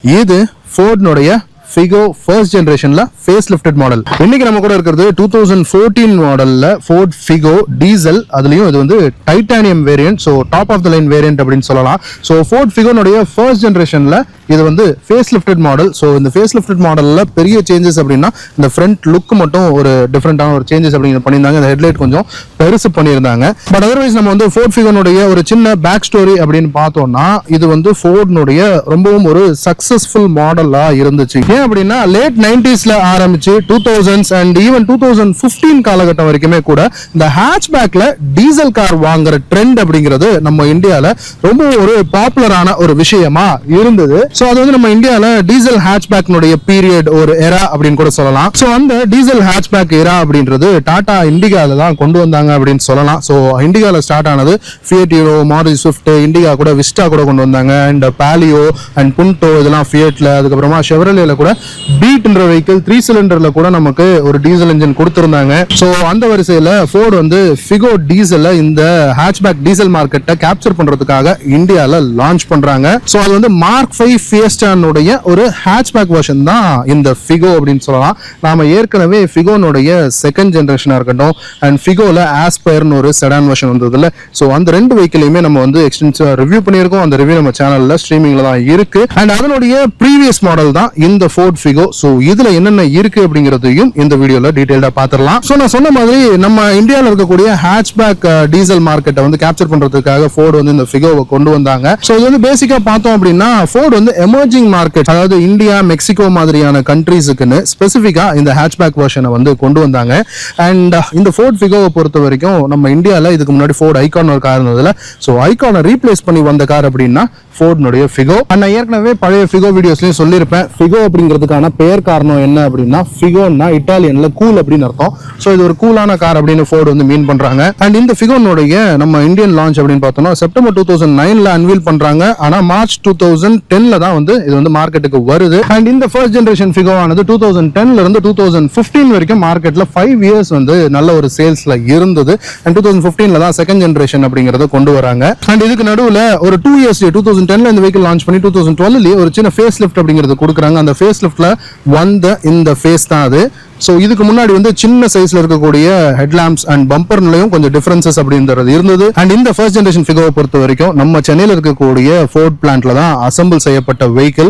இது ஃபோர்ட்னுடைய Figo first ஜெனரேஷன்ல ஃபேஸ் லிஃப்டட் மாடல். இன்னைக்கு நம்ம கூட இருக்கிறது 2014 மாடல்ல ஃபோர்ட் ஃபிகோ டீசல். அதுலயும் இது வந்து titanium variant, so top of the line variant அப்படின்னு சொல்லலாம். ஸோ ஃபோர்ட் ஃபிகோனுடைய ஃபர்ஸ்ட் ஜெனரேஷன்ல இது வந்து ஃபேஸ் லிஃப்டட் மாடல். ஸோ இந்த ஃபேஸ் லிஃப்டட் மாடல்ல பெரிய சேஞ்சஸ் அப்படின்னா இந்த ஃப்ரண்ட் லுக் மட்டும் ஒரு டிஃப்ரெண்டான ஒரு சேஞ்சஸ் அப்படிங்கிற பண்ணியிருந்தாங்க. இந்த ஹெட்லைட் கொஞ்சம் பெருசு பண்ணியிருந்தாங்க. பட் அதர்வைஸ் நம்ம வந்து ஃபோர்ட் ஃபிகோனுடைய ஒரு சின்ன பேக் ஸ்டோரி அப்படின்னு பார்த்தோம்னா இது வந்து ஃபோர்ட்னுடைய ரொம்பவும் ஒரு சக்சஸ்ஃபுல் மாடலா இருந்துச்சு. ஏன் அப்படின்னா லேட் 90sல ஆரம்பிச்சு 2000s அண்ட் ஈவன் 2015 காலகட்டம் வரைக்குமே கூட இந்த ஹேட்ச்பேக்ல டீசல் கார் வாங்குற ட்ரெண்ட் அப்படிங்கிறது நம்ம இந்தியால ரொம்ப ஒரு பாப்புலரான ஒரு விஷயமா இருந்தது. சோ அது வந்து நம்ம இந்தியால டீசல் ஹேட்ச்பேக்னுடைய பீரியட் ஒரு எரா அப்படின்னு கூட சொல்லலாம். சோ அந்த டீசல் ஹேட்ச்பேக் எரா அப்படின்றது டாடா இண்டிகால தான் கொண்டு வந்தாங்க அப்படின்னு சொல்லலாம். சோ இண்டிகால ஸ்டார்ட் ஆனது Fiat hero, Maruti Swift, Indica கூட விஸ்டா கூட கொண்டு வந்தாங்க. அண்ட் பாலியோ அண்ட் புண்டோ இதெல்லாம் ஃபியட்ல, அதுக்கப்புறமா ஷெவரலேல கூட பீட்ன்ற வெஹிக்கிள் 3 சிலிண்டர்ல கூட நமக்கு ஒரு டீசல் இன்ஜின் கொடுத்திருந்தாங்க. சோ அந்த வரிசையில ஃபோர்ட் வந்து ஃபிகோ டீசல்ல இந்த ஹேட்ச்பேக் டீசல் மார்க்கெட்டை கேப்சர் பண்றதுக்காக இந்தியால லான்ச் பண்றாங்க. சோ அது வந்து மார்க் 5 ஃபியஸ்டானுடைய ஒரு ஹேட்ச்பேக் வெர்ஷன் தான் இந்த ஃபிகோ அப்படின்னு சொல்லலாம். நாம ஏற்கனவே ஃபிகோனுடைய செகண்ட் ஜெனரேஷனா இருக்கட்டும் அண்ட் ஃபிகோல ஆஸ்பயர்னு ஒரு செடான் வெர்ஷன் வந்ததுல, சோ அந்த ரெண்டு வெஹிக்கிளையுமே நம்ம வந்து எக்ஸ்டென்சிவா ரிவ்யூ பண்ணியிருக்கோம். அந்த ரிவ்யூ நம்ம சேனல்ல ஸ்ட்ரீமிங்ல தான் இருக்கு. அண்ட் அதனுடைய ப்ரீவியஸ் மாடல் தான் இந்த ஃபோர்ட் ஃபிகோ. சோ இதுல என்னென்ன இருக்கு அப்படிங்கறதையும் இந்த வீடியோல டீடைலா பாத்துறலாம். சோ நான் சொன்ன மாதிரி நம்ம இந்தியால இருக்கக்கூடிய ஹேட்ச்பேக் டீசல் மார்க்கெட்டை வந்து கேப்சர் பண்றதுக்காக ஃபோர்ட் வந்து இந்த ஃபிகோவை கொண்டு வந்தாங்க. சோ இது வந்து பேசிக்கா பார்த்தோம் அப்படின்னா ஃபோர்ட் வந்து எமர்ஜிங் மார்க்கெட், அதாவது இந்தியா, மெக்சிகோ மாதிரியான கண்ட்ரீஸுக்குன்னு ஸ்பெசிஃபிக்கா இந்த ஹேட்ச்பேக் வெர்ஷனை வந்து கொண்டு வந்தாங்க. அண்ட் இந்த ஃபோர்ட் ஃபிகோவை பொறுத்த வரைக்கும் நம்ம இந்தியால இதுக்கு முன்னாடி ஃபோர்ட் ஐகான் ஒரு கார் இருந்ததுல, சோ ஐகானை ரீப்ளேஸ் பண்ணி வந்த கார் அப்படின்னா ஃபோர்ட்னுடைய ஃபிகோ. நான் ஏற்கனவே பழைய ஃபிகோ வீடியோஸ்லயும் சொல்லியிருப்பேன். ஃபிகோ அப்படிங்கிறதுக்கான பெயர் காரணம் என்ன அப்படின்னா ஃபிகோன்னா இட்டாலியன்ல கூல் அப்படின்னு அர்த்தம். ஸோ இது ஒரு கூலான கார் அப்படின்னு ஃபோர்ட் வந்து மீன் பண்றாங்க. அண்ட் இந்த ஃபிகோனுடைய நம்ம இந்தியன் லான்ச் அப்படின்னு பார்த்தோம்னா செப்டம்பர் 2009ல அன்வீல் பண்றாங்க. ஆனா மார்ச் 2010ல தான் வந்து இது வந்து மார்க்கெட்டுக்கு வருது. அண்ட் இந்த ஃபர்ஸ்ட் ஜெனரேஷன் ஃபிகோ ஆனது 2010ல இருந்து 2015 வரைக்கும் மார்க்கெட்ல 5 இயர்ஸ் வந்து நல்ல ஒரு சேல்ஸ்ல இருந்தது. அண்ட் 2015ல தான் செகண்ட் ஜெனரேஷன் அப்படிங்கறத கொண்டு வராங்க. அண்ட் இதுக்கு நடுவுல ஒரு 2 இயர்ஸ் 2010ல இந்த வெஹிக்கிள் லான்ச் பண்ணி 2012ல ஒரு சின்ன ஃபேஸ் லிஃப்ட் அப்படிங்கிறது கொடுக்குறாங்க. அந்த ஃபேஸ் லிஃப்ட்ல வந்த இந்த ஃபேஸ் தான் அது. ஸோ இதுக்கு முன்னாடி வந்து சின்ன சைஸ்ல இருக்கக்கூடிய ஹெட்லாம்ப்ஸ் அண்ட் பம்பர்லையும் கொஞ்சம் டிஃபரன்சஸ் அப்படின்றது இருந்தது. அண்ட் இந்த ஃபர்ஸ்ட் ஜெனரேஷன் ஃபிகோவை பொறுத்த வரைக்கும் நம்ம சென்னையில் இருக்கக்கூடிய ஃபோர்ட் பிளான்ட்ல தான் அசம்பிள் செய்யப்பட்ட வெஹிக்கிள்.